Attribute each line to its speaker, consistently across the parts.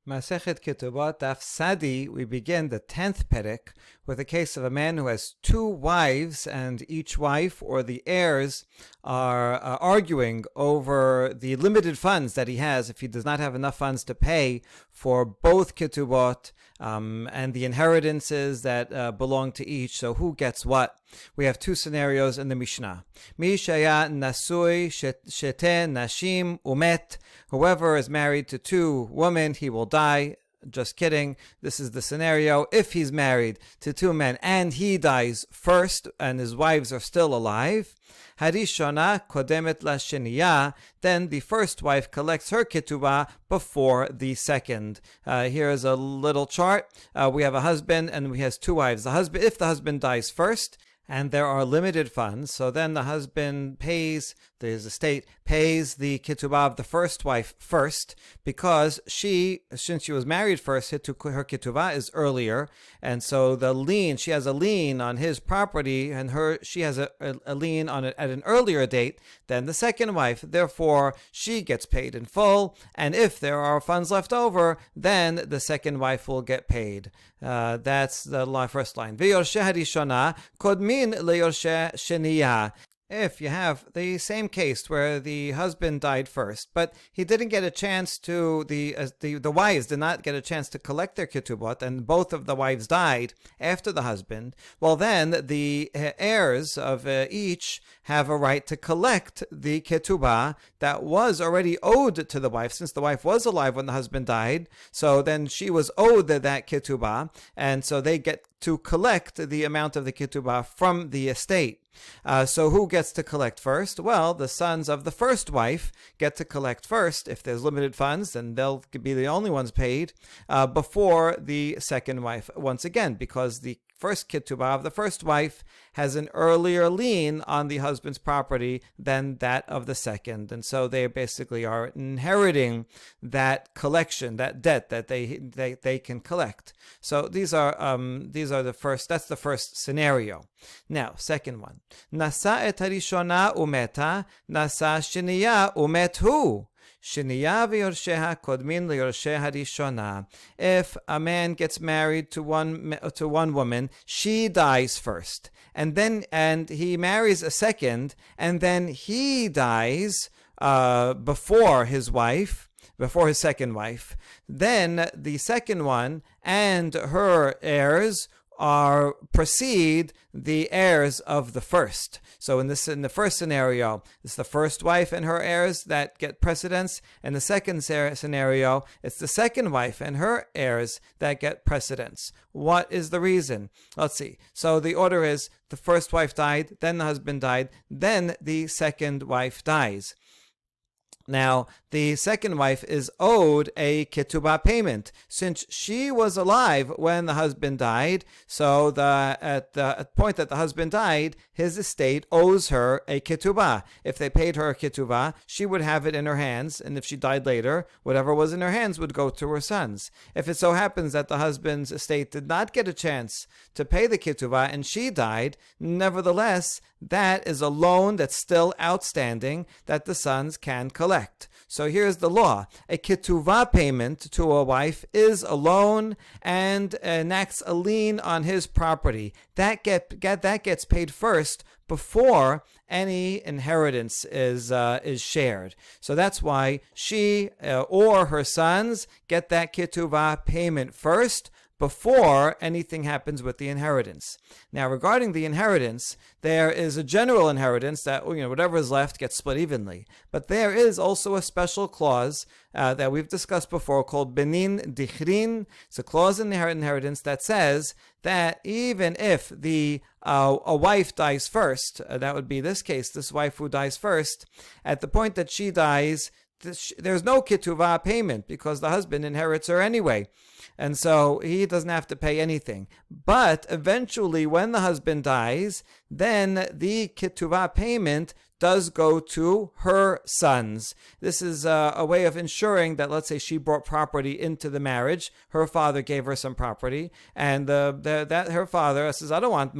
Speaker 1: Masechet Ketubot, Daf Sadi, we begin the 10th perek with a case of a man who has two wives, and each wife or the heirs are arguing over the limited funds that he has if he does not have enough funds to pay for both Ketubot and the inheritances that belong to each. So who gets what? We have two scenarios in the Mishnah. Mi shaya nasui shete nashim umet. Whoever is married to two women, he will die. Just kidding. This is the scenario. If he's married to two men and he dies first and his wives are still alive, Harishona kodemet lasheniya, then the first wife collects her ketubah before the second. Here is a little chart. We have a husband and he has two wives. If the husband dies first, and there are limited funds, so then the husband pays, his estate pays the ketubah of the first wife first, because since she was married first, her ketubah is earlier, and so she has a lien on his property, and she has a lien on it at an earlier date than the second wife. Therefore, she gets paid in full, and if there are funds left over, then the second wife will get paid. That's the first line. V'yorsheh harishona kodmin leyorsheh sheniya. If you have the same case where the husband died first, but he didn't get a chance to, the wives did not get a chance to collect their ketubot, and both of the wives died after the husband, well then the heirs of each have a right to collect the ketubah that was already owed to the wife, since the wife was alive when the husband died, so then she was owed that ketubah, and so they get to collect the amount of the ketubah from the estate. So who gets to collect first? Well, the sons of the first wife get to collect first. If there's limited funds, then they'll be the only ones paid before the second wife. Once again, because the first ketubah of the first wife has an earlier lien on the husband's property than that of the second, and so they basically are inheriting that collection, that debt that they can collect. So these are the first. That's the first scenario. Now, second one. Nasa et harishona umeta, nasa sheniya umet hu. Sheniya v'yorsheha kodmin leyorsheh harishona. If a man gets married to one woman, she dies first, and he marries a second, and then he dies before his second wife. Then the second one and her heirs precede the heirs of the first. So in the first scenario, it's the first wife and her heirs that get precedence. In the second scenario, it's the second wife and her heirs that get precedence. What is the reason? Let's see. So the order is the first wife died, then the husband died, then the second wife dies. Now, the second wife is owed a ketubah payment since she was alive when the husband died. So at the point that the husband died, his estate owes her a ketubah. If they paid her a ketubah, she would have it in her hands, and if she died later, whatever was in her hands would go to her sons. If it so happens that the husband's estate did not get a chance to pay the ketubah and she died, nevertheless, that is a loan that's still outstanding that the sons can collect. So here's the law. A ketuvah payment to a wife is a loan and enacts a lien on his property. That gets paid first before any inheritance is shared. So that's why she or her sons get that ketuvah payment first before anything happens with the inheritance. Now, regarding the inheritance, there is a general inheritance that whatever is left gets split evenly. But there is also a special clause that we've discussed before called benin dichrin. It's a clause in the inheritance that says that even if a wife dies first, that would be this case, this wife who dies first, at the point that she dies, there's no ketuvah payment because the husband inherits her anyway. And so he doesn't have to pay anything. But eventually, when the husband dies, then the ketuvah payment does go to her sons. This is a way of ensuring that, let's say she brought property into the marriage, her father gave her some property, and that her father says, I don't want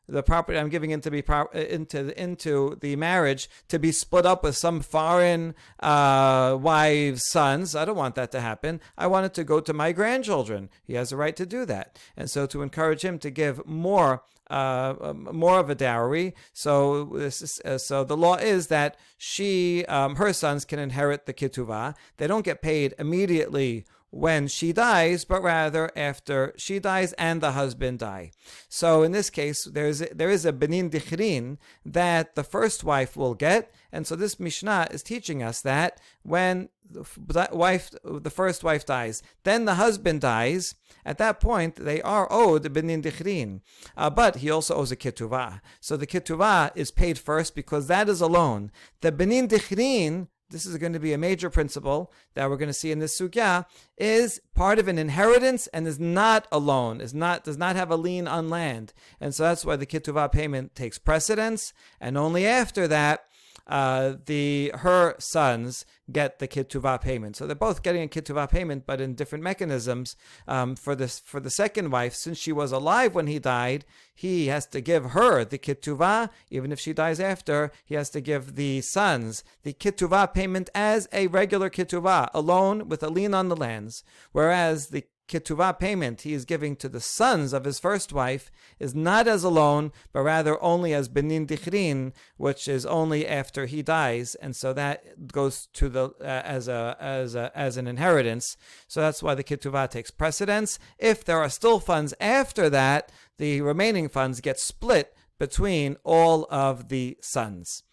Speaker 1: the property I'm giving into the marriage to be split up with some foreign wives' sons. I don't want that to happen. I want it to go to my grandchildren. He has a right to do that. And so to encourage him to give more of a dowry. So the law is that her sons can inherit the ketubah. They don't get paid immediately when she dies, but rather after she dies and the husband die. So in this case, there is a benin dichrin that the first wife will get, and so this Mishnah is teaching us that when the first wife dies, then the husband dies. At that point, they are owed benin dichrin, but he also owes a ketuvah. So the ketuvah is paid first because that is a loan. The benin dichrin, this is going to be a major principle that we're going to see in this sugya, is part of an inheritance and is not a loan, does not have a lien on land. And so that's why the ketuvah payment takes precedence, and only after that, her sons get the ketuvah payment. So they're both getting a ketuvah payment, but in different mechanisms. For the second wife, since she was alive when he died, he has to give her the ketuvah. Even if she dies after, he has to give the sons the ketuvah payment as a regular ketuvah, a loan with a lien on the lands. Whereas the ketuvah payment he is giving to the sons of his first wife is not as a loan, but rather only as benin dichrin, which is only after he dies, and so that goes to the as an inheritance. So that's why the ketuvah takes precedence. If there are still funds after that, the remaining funds get split between all of the sons.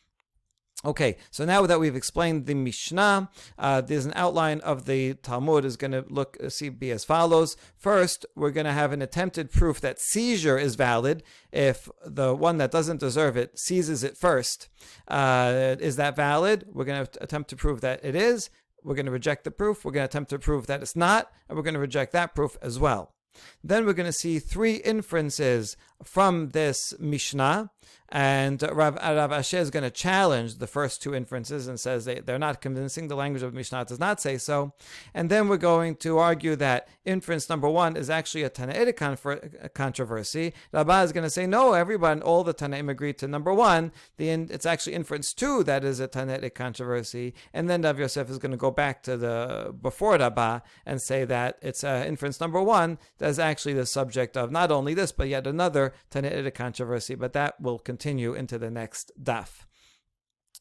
Speaker 1: Okay, so now that we've explained the Mishnah, there's an outline of the Talmud is going to be as follows. First, we're going to have an attempted proof that seizure is valid if the one that doesn't deserve it seizes it first. Is that valid? We're going to attempt to prove that it is. We're going to reject the proof. We're going to attempt to prove that it's not, and we're going to reject that proof as well. Then we're going to see three inferences from this Mishnah, and Rav Asher is going to challenge the first two inferences and says they're not convincing. The language of Mishnah does not say so. And then we're going to argue that inference number one is actually a Tanaitic controversy. Rabbah is going to say, no, all the Tanaim agreed to number one. It's actually inference two that is a Tanaitic controversy. And then Rav Yosef is going to go back to before Rabbah and say that it's inference number one that's actually the subject of not only this, but yet another Tanaitic controversy. But that will continue into the next daf.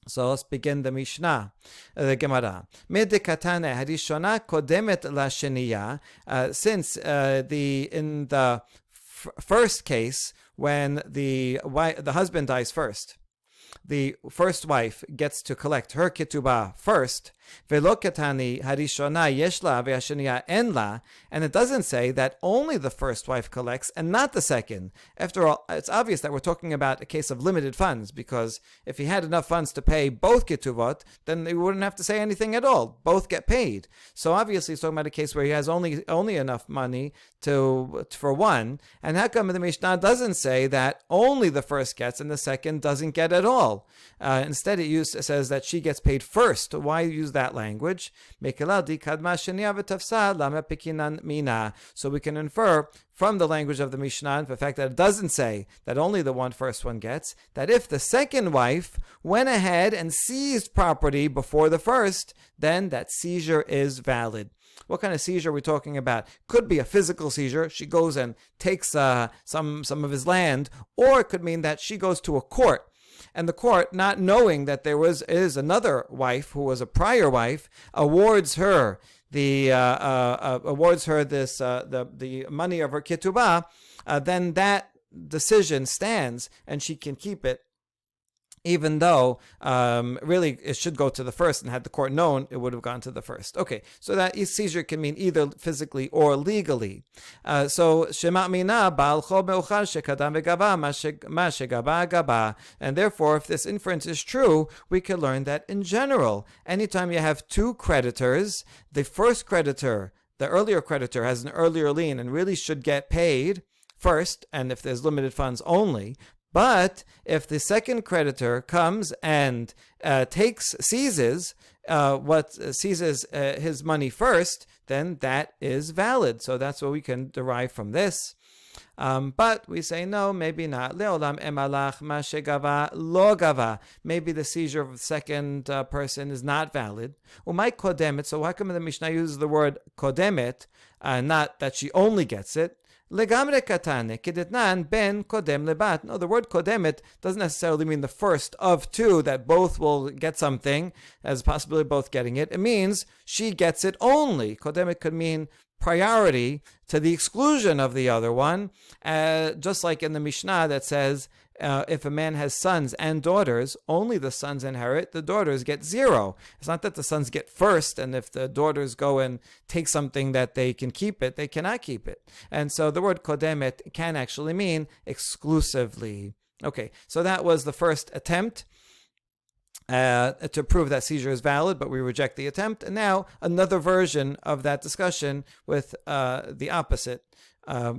Speaker 1: So let's begin the Mishnah, the Gemara. Medekatane harishona kodemet lasheniya. Since in the first case, when the husband dies first, the first wife gets to collect her ketubah first. Velo katani harishona yeshla ve'hasheniya enla, and it doesn't say that only the first wife collects and not the second. After all, it's obvious that we're talking about a case of limited funds, because if he had enough funds to pay both ketubot, then he wouldn't have to say anything at all. Both get paid. So obviously, it's talking about a case where he has only enough money for one. And how come the Mishnah doesn't say that only the first gets and the second doesn't get at all? Instead, it says that she gets paid first. Why use that language? So we can infer from the language of the Mishnah, the fact that it doesn't say that only the first one gets, that if the second wife went ahead and seized property before the first, then that seizure is valid. What kind of seizure are we talking about? Could be a physical seizure. She goes and takes some of his land, or it could mean that she goes to a court, and the court, not knowing that there is another wife who was a prior wife, awards her the money of her ketubah. Then that decision stands, and she can keep it, even though really it should go to the first, and had the court known, it would have gone to the first. Okay, so that seizure can mean either physically or legally. So shema mina ba'al chol me'uchal shekadam v'gaba ma shegaba gaba. And therefore, if this inference is true, we can learn that in general, anytime you have two creditors, the first creditor, the earlier creditor, has an earlier lien and really should get paid first, and if there's limited funds only. But if the second creditor comes and seizes his money first, then that is valid. So that's what we can derive from this. But we say no, maybe not. Leolam emalach ma shegava lo gava. Maybe the seizure of the second person is not valid. Umay kodemet. So how come the Mishnah uses the word kodemet, not that she only gets it? Legamre katane kedetnan ben kodem lebat. No, the word kodemet doesn't necessarily mean the first of two that both will get something, as possibly both getting it. It means she gets it only. Kodemet could mean priority to the exclusion of the other one, just like in the Mishnah that says if a man has sons and daughters, only the sons inherit, the daughters get zero. It's not that the sons get first, and if the daughters go and take something that they can keep it, they cannot keep it. And so the word kodemet can actually mean exclusively. Okay, so that was the first attempt to prove that seizure is valid, but we reject the attempt. And now another version of that discussion with the opposite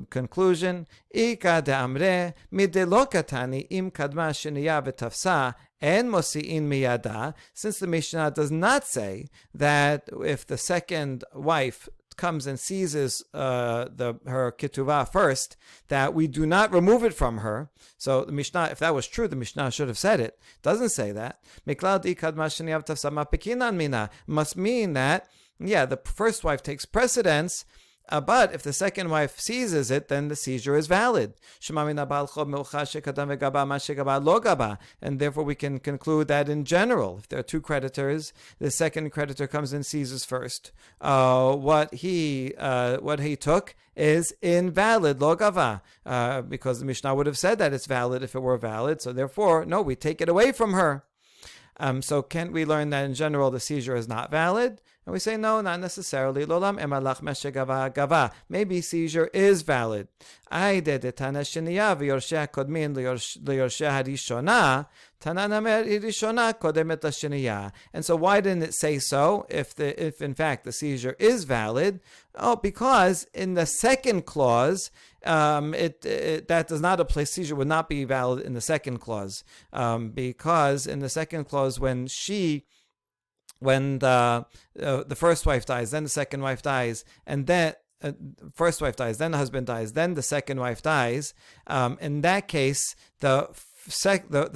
Speaker 1: conclusion. Ika de'amre midelokatani im kadma sheniya v'tafsa en mosi'in miyada. Since the Mishnah does not say that if the second wife comes and seizes her ketubah first, that we do not remove it from her. So the Mishnah, if that was true, the Mishnah should have said it. Doesn't say that. Must mean that, yeah, the first wife takes precedence, but if the second wife seizes it, then the seizure is valid. And therefore we can conclude that in general, if there are two creditors, the second creditor comes and seizes first. What he took is invalid, lo gava, because the Mishnah would have said that it's valid if it were valid. So therefore, no, we take it away from her. So can't we learn that in general the seizure is not valid? And we say, no, not necessarily. Lolam emalach meshegava gava. Maybe seizure is valid. And so why didn't it say so if in fact the seizure is valid? Oh, because in the second clause, that does not apply. Seizure would not be valid in the second clause, because in the second clause, when the first wife dies, then the second wife dies, and then first wife dies, then the husband dies, then the second wife dies. In that case, the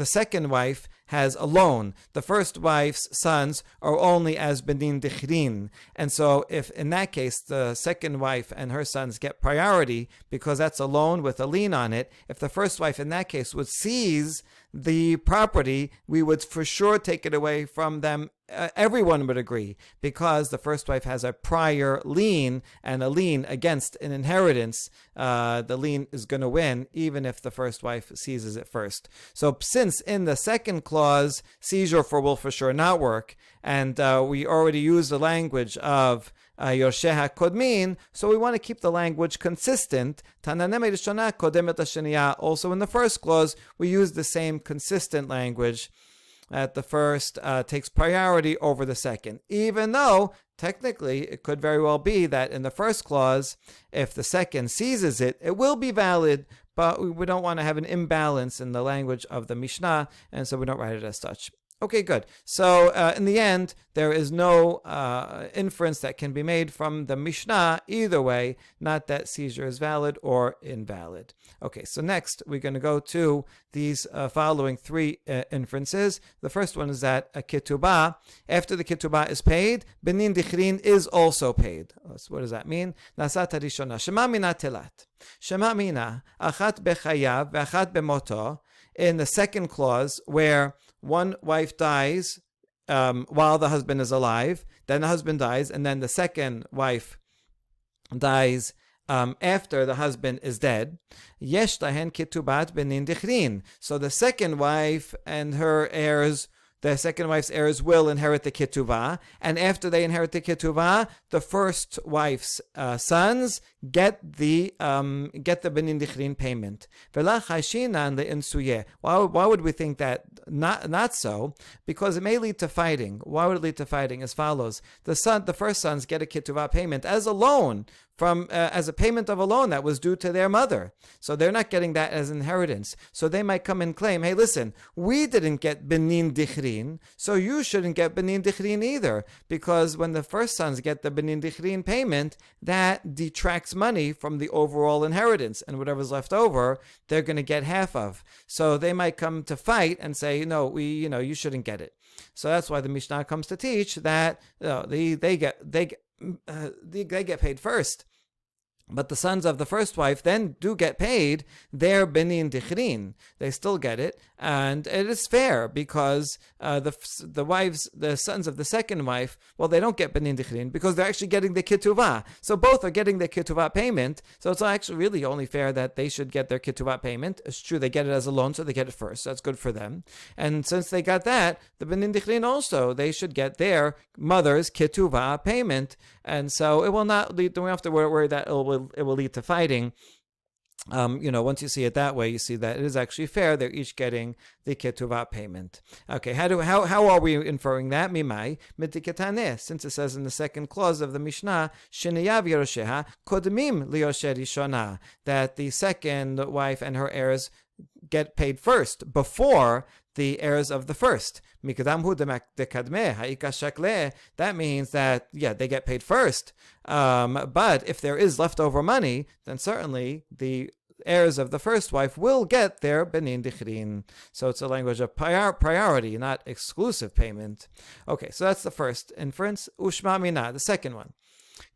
Speaker 1: second wife has a loan. The first wife's sons are only as benin dichrin. And so if in that case the second wife and her sons get priority because that's a loan with a lien on it, if the first wife in that case would seize the property, we would for sure take it away from them. Everyone would agree, because the first wife has a prior lien, and a lien against an inheritance, the lien is going to win even if the first wife seizes it first. So since in the second clause seizure will for sure not work, and we already used the language of Yorsheha Kodmin, so we want to keep the language consistent. Also in the first clause, we use the same consistent language, that the first takes priority over the second. Even though, technically, it could very well be that in the first clause, if the second seizes it, it will be valid, but we don't want to have an imbalance in the language of the Mishnah, and so we don't write it as such. Okay, good. So in the end, there is no inference that can be made from the Mishnah either way, not that seizure is valid or invalid. Okay, so next we're going to go to these following three inferences. The first one is that a ketubah, after the ketubah is paid, benin dichrin is also paid. So what does that mean? Nasat harishona. Shema mina telat. Shema mina achat bechayav ve'achat bemoto. In the second clause, where one wife dies while the husband is alive, then the husband dies, and then the second wife dies after the husband is dead. Yesh lahen ketubat benin dichrin. So the second wife and her heirs, the second wife's heirs will inherit the ketubah, and after they inherit the ketubah, the first wife's sons get the benin dichrin payment. Why would we think that not so? Because it may lead to fighting. Why would it lead to fighting? As follows: the first sons get a ketubah payment as a loan from as a payment of a loan that was due to their mother. So they're not getting that as inheritance. So they might come and claim, hey, listen, we didn't get benin dichrin, so you shouldn't get benin dichrin either, because when the first sons get the benin dichrin payment, that detracts money from the overall inheritance, and whatever's left over, they're going to get half of. So they might come to fight and say, no, you shouldn't get it. So that's why the Mishnah comes to teach that they get paid first. But the sons of the first wife then do get paid their benin dichrin. They still get it, and it is fair because the sons of the second wife, well, they don't get benin dichrin because they're actually getting the ketubah. So both are getting the ketubah payment. So it's actually really only fair that they should get their ketubah payment. It's true they get it as a loan, so they get it first. So that's good for them. And since they got that, the benin dichrin also, they should get their mother's ketubah payment. And so it will not lead. Don't have to worry that it will lead to fighting. Once you see it that way, you see that it is actually fair. They're each getting the ketuvah payment. Okay, how are we inferring that? Mimai mitiketane, since it says in the second clause of the Mishnah, sheniyav yerosheha kodmim liyosher rishona, that the second wife and her heirs get paid first before the heirs of the first. That means that, they get paid first. But if there is leftover money, then certainly the heirs of the first wife will get their benin dichrin. So it's a language of priority, not exclusive payment. Okay, so that's the first inference. Ushma mina, the second one.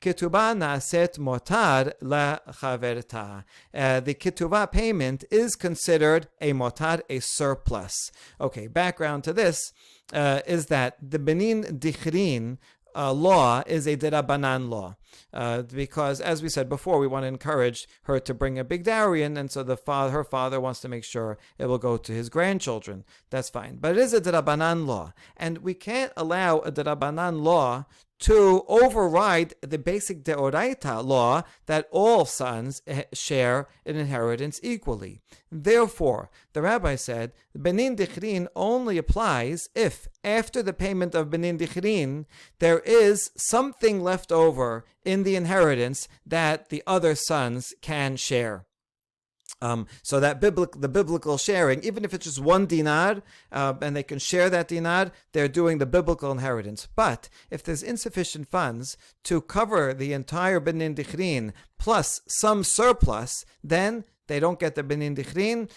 Speaker 1: Ketubah naaset motar lachaverta. The ketubah payment is considered a motar, a surplus. Okay, background to this is that the benin dichrin law is a derabanan law. Because, as we said before, we want to encourage her to bring a big dowry in, and so her father wants to make sure it will go to his grandchildren. That's fine. But it is a derabanan law, and we can't allow a derabanan law to override the basic deoraita law that all sons share in inheritance equally. Therefore, the rabbi said, benin dichrin only applies if, after the payment of benin dichrin, there is something left over in the inheritance that the other sons can share. So that the biblical sharing, even if it's just one dinar, and they can share that dinar, they're doing the biblical inheritance. But if there's insufficient funds to cover the entire benin dichrin plus some surplus, then they don't get the benin dichrin.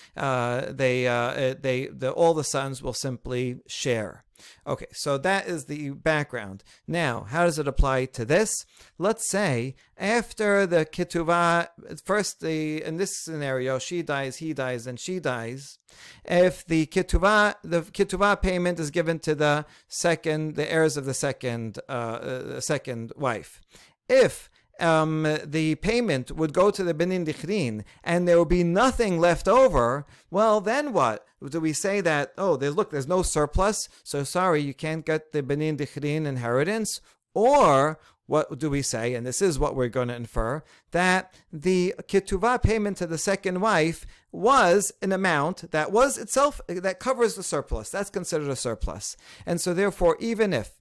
Speaker 1: All the sons will simply share. Okay, so that is the background. Now, how does it apply to this? Let's say after the ketuvah, first in this scenario, she dies, he dies, and she dies. If the ketuvah payment is given to the heirs of the second wife. If the payment would go to the benin dichrin and there will be nothing left over, well, then what? Do we say that, there's no surplus, so sorry, you can't get the benin dichrin inheritance? Or what do we say, and this is what we're going to infer, that the ketuvah payment to the second wife was an amount that was itself, that covers the surplus. That's considered a surplus. And so therefore, even if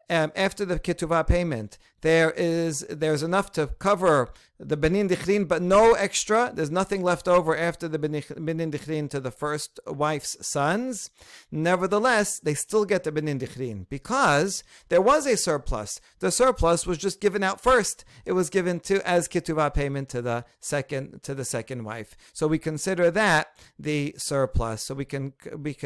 Speaker 1: after the ketuvah payment, there's enough to cover the benin dichrin, but no extra. There's nothing left over after the benin dichrin to the first wife's sons. Nevertheless, they still get the benin dichrin because there was a surplus. The surplus was just given out first. It was given as ketuvah payment to the second wife. So we consider that the surplus. So we can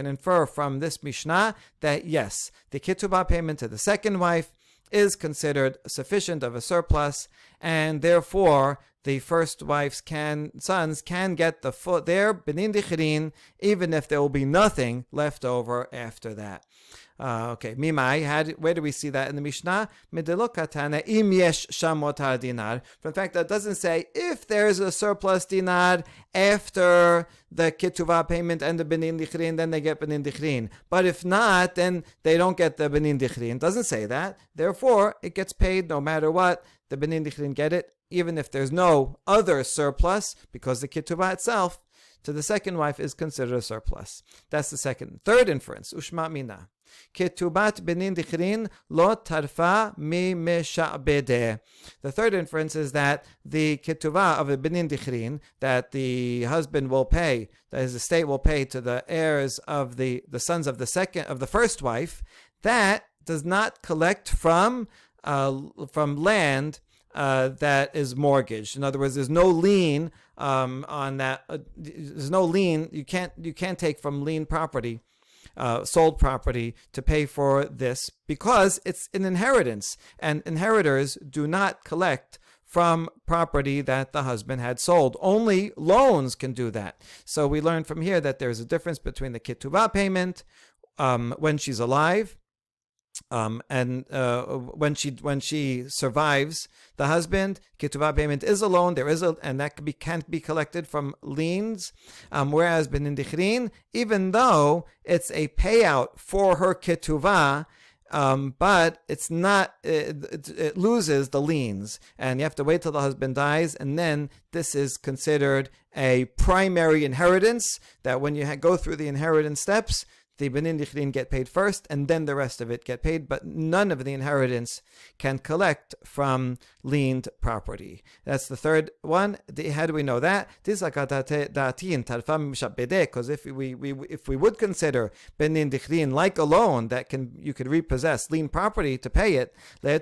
Speaker 1: infer from this Mishnah that yes, the ketuvah payment to the second wife is considered sufficient of a surplus, and therefore the first wife's sons can get their benin dichrin, even if there will be nothing left over after that. Okay, Mimai, where do we see that in the Mishnah? Midelokatana im yesh shamotar dinar. In fact, that doesn't say if there's a surplus dinar after the ketuvah payment and the benin dichrin, then they get benin dichrin. But if not, then they don't get the benin dichrin. It doesn't say that. Therefore, it gets paid no matter what. The benin dichrin get it, even if there's no other surplus, because the ketuvah itself to the second wife is considered a surplus. That's the second. Third inference, ushma mina. Ketubat benin dichrin lo tarfa mi mesha'bedeh. The third inference is that the ketuvah of a benin dichrin, that the husband will pay, that his estate will pay to the heirs of the sons of the first wife, that does not collect from land that is mortgaged. In other words, there's no lien on that. There's no lien. You can't take from lien property, sold property, to pay for this, because it's an inheritance, and inheritors do not collect from property that the husband had sold. Only loans can do that. So we learn from here that there's a difference between the ketubah payment when she's alive, and when she survives the husband, ketubah payment is a loan. And that can't be collected from liens. Whereas benin dichrin, even though it's a payout for her ketubah, but it's not. It loses the liens, and you have to wait till the husband dies, and then this is considered a primary inheritance. That when you go through the inheritance steps, the benin dichrin get paid first, and then the rest of it get paid, but none of the inheritance can collect from liened property. That's the third one. How do we know that? Because if we would consider benin dichrin like a loan that you could repossess lien property to pay it, then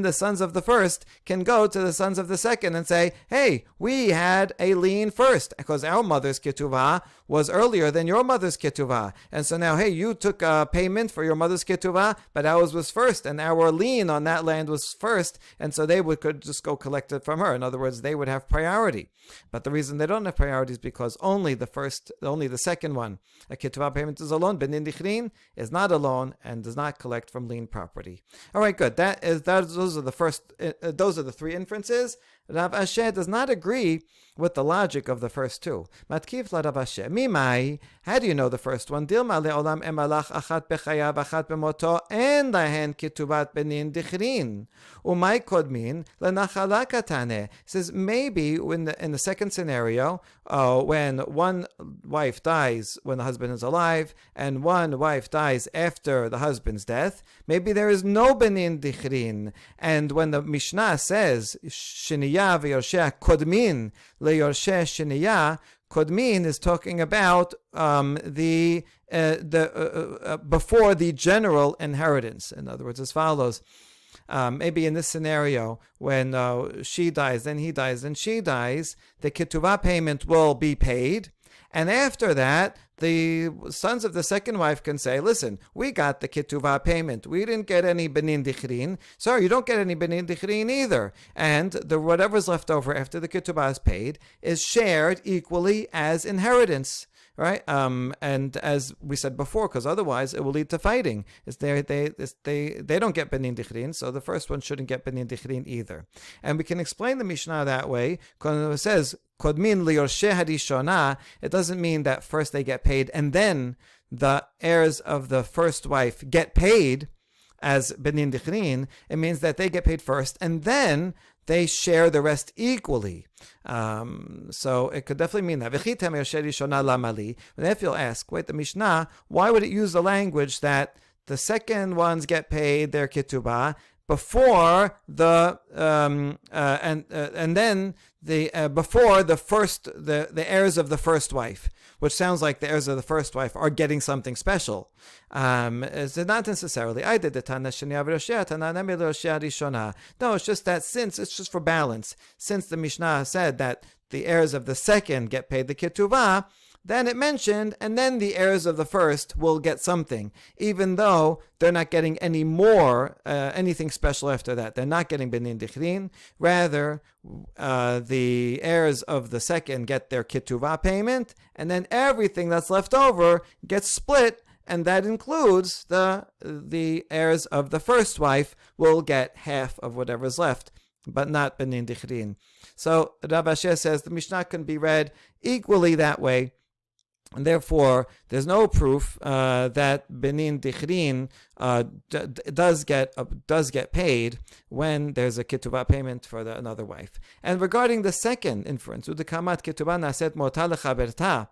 Speaker 1: the sons of the first can go to the sons of the second and say, hey, we had a lien first, because our mother's ketuvah was earlier than your mother's ketuvah. And so now, hey, you took a payment for your mother's ketuvah, but ours was first, and our lien on that land was first, and so they could just go collect it from her. In other words, they would have priority. But the reason they don't have priority is because only the second one, a ketuvah payment, is a loan. Benin dichrin is not a loan and does not collect from lien property. All right, good. Those are the three inferences. Rav Asher does not agree with the logic of the first two. Matkif la Rav Asher. Mimai, how do you know the first one? Dilma le'olam emalach achat bechayav achat bemoto en lahen ketubat benin dichrin. Umay kodmin lenachala katane. Says maybe in the second scenario, when one wife dies when the husband is alive, and one wife dies after the husband's death, maybe there is no benin dichrin. And when the Mishnah says Shiniya v'yorsheh kodmin leyorsheh shiniya, kodmin is talking about before the general inheritance. In other words, as follows. Maybe in this scenario, when she dies, then he dies, then she dies, the ketuvah payment will be paid. And after that, the sons of the second wife can say, listen, we got the ketuvah payment. We didn't get any benin dichrin. Sorry, you don't get any benin dichrin either. And whatever's left over after the ketuvah is paid is shared equally as inheritance. Right, and as we said before, because otherwise it will lead to fighting. They don't get benin dichrin, so the first one shouldn't get benin dichrin either. And we can explain the Mishnah that way, because it says kodmin liyorsheh harishona. It doesn't mean that first they get paid and then the heirs of the first wife get paid as benin dichrin. It means that they get paid first and then they share the rest equally. So it could definitely mean that. And if you'll ask, wait, the Mishnah, why would it use the language that the second ones get paid their ketubah before the and then before the heirs of the first wife, which sounds like the heirs of the first wife are getting something special. It's not necessarily. No, it's just that it's just for balance. Since the Mishnah said that the heirs of the second get paid the ketuvah, then it mentioned, and then the heirs of the first will get something, even though they're not getting any more, anything special after that. They're not getting benin dichrin. Rather, the heirs of the second get their ketuvah payment, and then everything that's left over gets split, and that includes the heirs of the first wife will get half of whatever's left, but not benin dichrin. So Rav Asher says the Mishnah can be read equally that way. And therefore, there's no proof that benin dichrin does get paid when there's a ketubah payment for another wife. And regarding the second inference, udekamat ketubah naset mota lechaberta,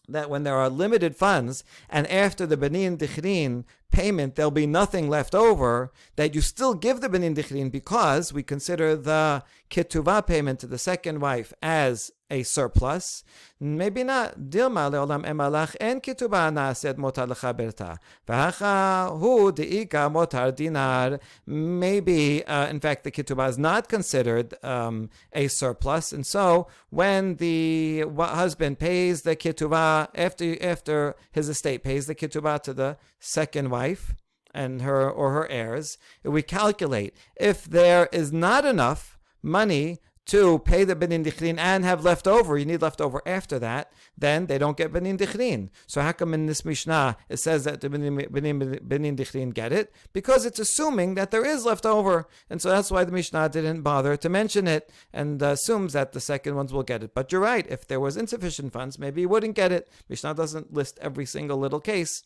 Speaker 1: that when there are limited funds and after the benin dichrin payment there'll be nothing left over, that you still give the benin dichrin because we consider the ketuvah payment to the second wife as a surplus. Maybe not. Dilma leolam emalach en ketubah naaset motar lecha berta. V'hacha hu deika motar dinar. Maybe, in fact, the ketubah is not considered a surplus, and so when the husband pays the ketubah after his estate pays the ketubah to the second wife and her heirs, we calculate if there is not enough money to pay the benin dichrin and have leftover, you need leftover after that, then they don't get benin dichrin. So how come in this Mishnah it says that the benin dichrin get it? Because it's assuming that there is leftover, and so that's why the Mishnah didn't bother to mention it and assumes that the second ones will get it. But you're right, if there was insufficient funds, maybe you wouldn't get it. Mishnah doesn't list every single little case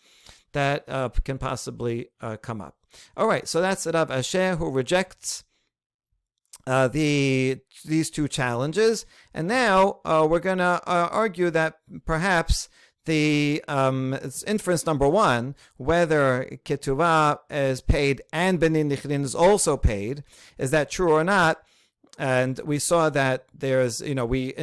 Speaker 1: that can possibly come up. All right, so that's Rav Asher, who rejects these two challenges, and now we're going to argue that perhaps the inference number one, whether ketuvah is paid and benin dichrin is also paid, is that true or not? And we saw that there's, we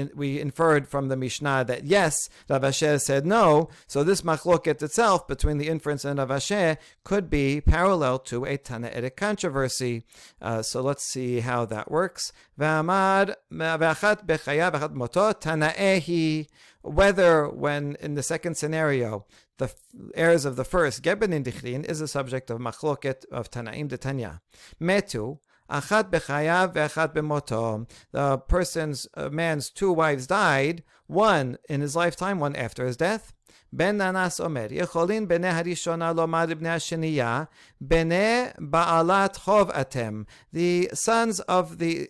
Speaker 1: inferred from the Mishnah that yes, Rav Asher said no. So this machloket itself between the inference and Rav Asher could be parallel to a Tanaitic controversy. So let's see how that works. Whether when in the second scenario the heirs of the first get benin dichrin is a subject of machloket of Tanaim de Tanya. Metu. Achat bechayav ve'achat bemoto. The man's two wives died, one in his lifetime, one after his death. Ben Nanas Omer, Yecholin bene harishona lomar bne hasheniya, bene ba'alat chov atem. The sons of the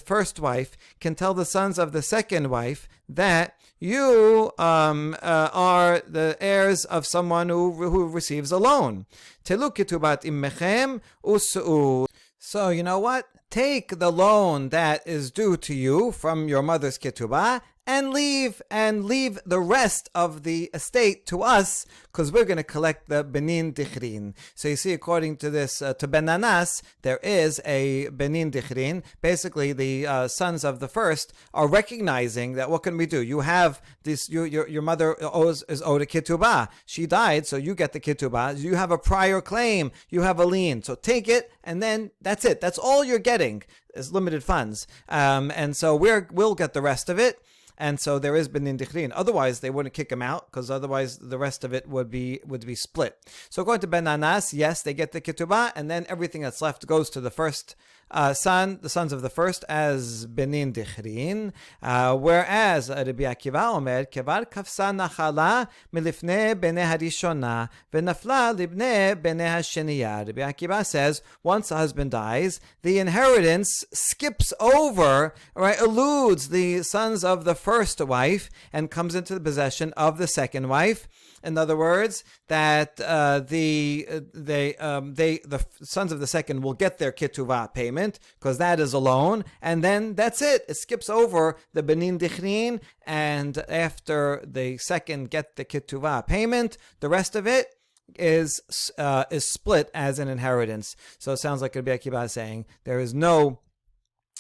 Speaker 1: first wife can tell the sons of the second wife that you are the heirs of someone who receives a loan. Telu ketubat immechem usu'u. So you know what? Take the loan that is due to you from your mother's ketubah and leave the rest of the estate to us, because we're going to collect the benin dichrin. So you see, according to this, to Ben Nanas, there is a benin dichrin. Basically, the sons of the first are recognizing that what can we do? You have this, your mother is owed a ketubah. She died, so you get the ketubah. You have a prior claim. You have a lien. So take it, and then that's it. That's all you're getting is limited funds. And so we'll get the rest of it. And so there is benin dichrin. Otherwise, they wouldn't kick him out, because otherwise the rest of it would be split. So according to Ben Nanas, yes, they get the ketubah, and then everything that's left goes to the first the sons of the first, as benin dichrin. Whereas Rabbi Akiva Omer, kevar kafsa nachala milifne bene harishona v'nafla libne bene hasheniya. Rabbi Akiva says once a husband dies, the inheritance skips over, eludes the sons of the first wife and comes into the possession of the second wife. In other words, that the sons of the second will get their ketuvah payment, because that is a loan, and then that's it. It skips over the benin dichrin, and after the second get the ketuvah payment, the rest of it is split as an inheritance. So it sounds like Rabbi Akiva is saying there is no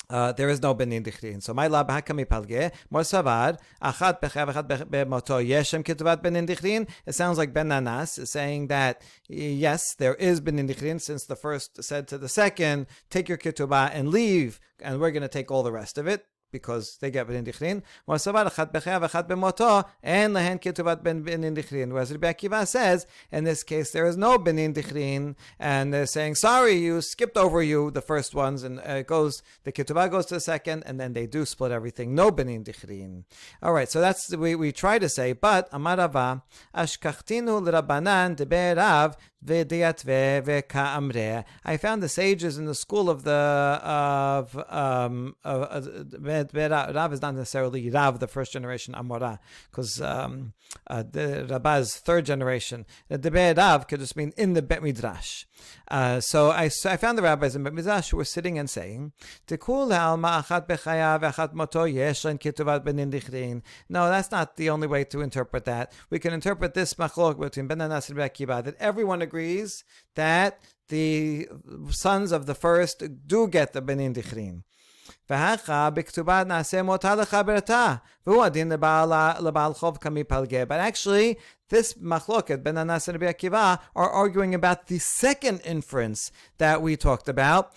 Speaker 1: benin dichrin. So my lab hakami palge mor savar achat bechav achat bemoto yeshem ketovat benin dichrin. It sounds like Ben Nanas is saying that yes, there is benin dichrin, since the first said to the second, take your ketubah and leave, and we're going to take all the rest of it, because they get benin dichrin. Whereas Rabbi Akiva says, in this case, there is no benin dichrin, and they're saying, sorry, you skipped over the first ones, and the ketubah goes to the second, and then they do split everything. No benin dichrin. All right, so that's we try to say, but Amarava ashkachtinu l'rabanan deberav. I found the sages in the school of the Rav is not necessarily Rav, the first generation Amora, because the Rabbah's third generation. The Debe Rav could just mean in the Bet Midrash. So I found the rabbis in Bet Midrash who were sitting and saying, no, that's not the only way to interpret that. We can interpret this machlok between Ben Anas and Akiva, that everyone agrees that the sons of the first do get the benin dichrin. But actually, this machloket Ben Anas and Rabbi Akiva are arguing about the second inference that we talked about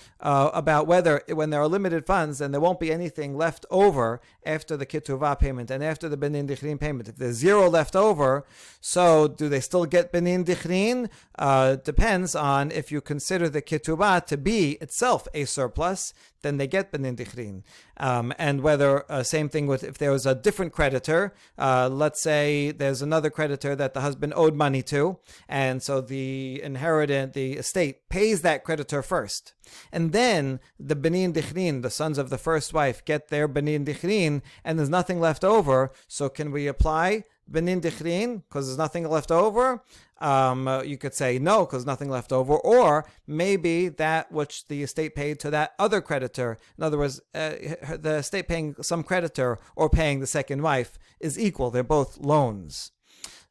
Speaker 1: whether when there are limited funds and there won't be anything left over after the ketuvah payment and after the benin dichrin payment. If there's zero left over, so do they still get benin dichrin? Depends on if you consider the ketuvah to be itself a surplus, then they get benin dichrin. And whether, same thing with if there was a different creditor, let's say there's another creditor that the husband owed money to, and so the inheritant, the estate, pays that creditor first. And then the benin dichrin, the sons of the first wife, get their benin dichrin, and there's nothing left over, so can we apply benin dichrin because there's nothing left over? You could say no, because nothing left over, or maybe that which the estate paid to that other creditor, in other words, the estate paying some creditor or paying the second wife is equal. They're both loans.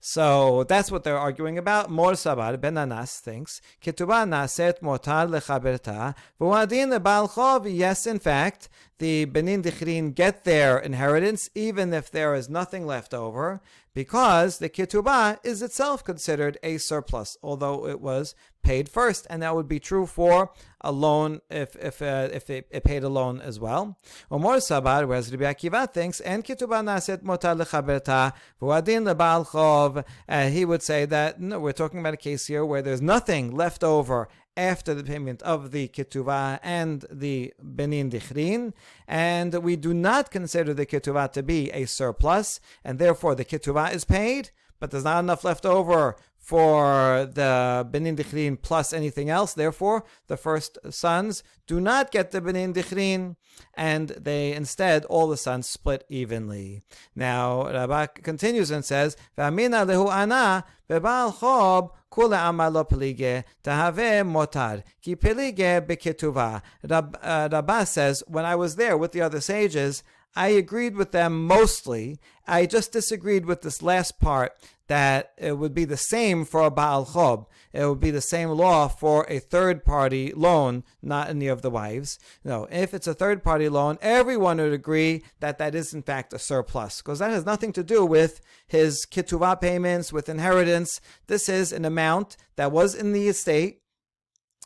Speaker 1: So that's what they're arguing about. Mor Sabar Ben Anas thinks Ketubah naset motar lechaberta v'uadin lebal chov. Yes, in fact, the benin dichrin get their inheritance even if there is nothing left over, because the ketubah is itself considered a surplus, although it was paid first, and that would be true for a loan if it paid a loan as well. Omor Sabar, whereas Rabbi Akiva thinks, and ketubah naset motar lechaberta v'uadin lebal chov, he would say that no, we're talking about a case here where there's nothing left over after the payment of the ketuvah and the benin dichrin, and we do not consider the ketuvah to be a surplus, and therefore the ketuvah is paid, but there's not enough left over for the benin dichrin plus anything else. Therefore, the first sons do not get the benin dichrin, and they instead, all the sons split evenly. Now, Rabbah continues and says, "V'amina lehu ana bebal chob kula amalo pelige tahave motar ki pelige beketuvah." Rabbah says, when I was there with the other sages, I agreed with them mostly. I just disagreed with this last part, that it would be the same for a Baal Chob. It would be the same law for a third-party loan, not any of the wives. No, if it's a third-party loan, everyone would agree that that is in fact a surplus, because that has nothing to do with his ketuvah payments, with inheritance. This is an amount that was in the estate,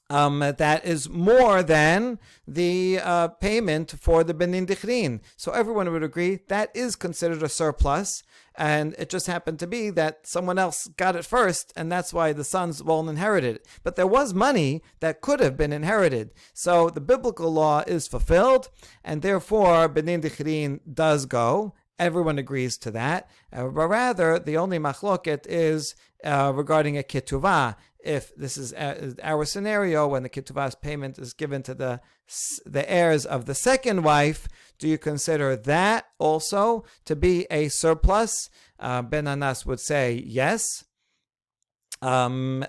Speaker 1: that is more than the payment for the benin dichrin. So everyone would agree that is considered a surplus, and it just happened to be that someone else got it first, and that's why the sons won't inherit it. But there was money that could have been inherited. So the biblical law is fulfilled, and therefore benin dichrin does go. Everyone agrees to that. But rather, the only machloket is regarding a ketuvah. If this is our scenario, when the ketuvah's payment is given to the heirs of the second wife, do you consider that also to be a surplus? Ben Anas would say yes. And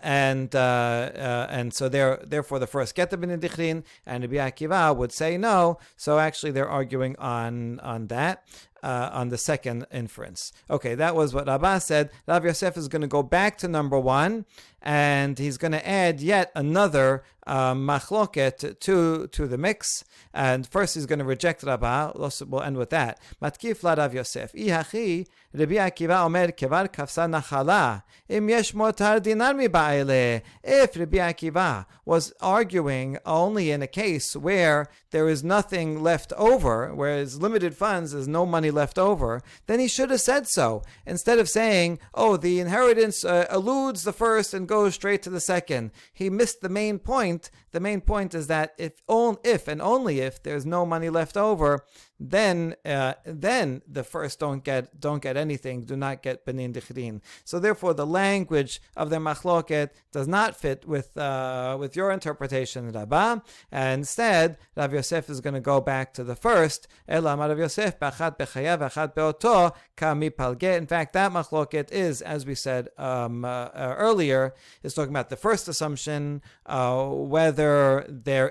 Speaker 1: so therefore the first get the benin dichrin, and Rabbi Akiva would say no. So actually they're arguing on that. On the second inference. Okay, that was what Rabbah said. Rav Yosef is going to go back to number one, and he's going to add yet another machloket to the mix. And first he's going to reject Rabbah. We'll end with that. Matkif la Rav Yosef. Ihachi Rabbi Akiva omer kevar kafsa nachala im yesh motar dinar mi ba'ele. If Rabbi Akiva was arguing only in a case where there is nothing left over, where it's limited funds, there's no money left over, then he should have said so. Instead of saying, oh, the inheritance eludes the first and goes straight to the second. He missed the main point. The main point is that if and only if there's no money left over, then the first don't get anything, do not get benin dichrin. So therefore, the language of the machloket does not fit with your interpretation, Rabbah. And instead, Rav Yosef is going to go back to the first. Ela Rav Yosef b'achat bechayav b'achat beoto kami palge. In fact, that machloket is, as we said earlier, is talking about the first assumption, whether the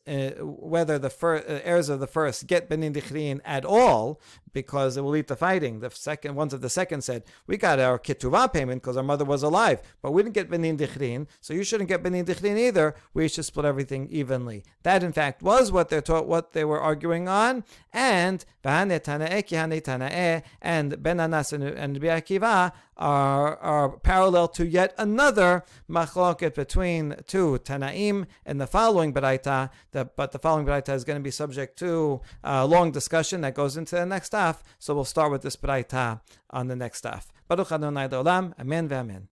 Speaker 1: heirs of the first get benin dichrin at all, because it will lead to fighting. The second ones of the second said, we got our Ketubot payment because our mother was alive, but we didn't get benin dichrin, so you shouldn't get benin dichrin either. We should split everything evenly. That, in fact, was what they were arguing on. And Ben Anas and Rabbi Akiva are parallel to yet another machloket between two Tanaim in the following Baraita. But the following Baraita is going to be subject to a long discussion that goes into the next daf. So we'll start with this Baraita on the next daf. Baruch Adonai Olam. Amen ve'amen.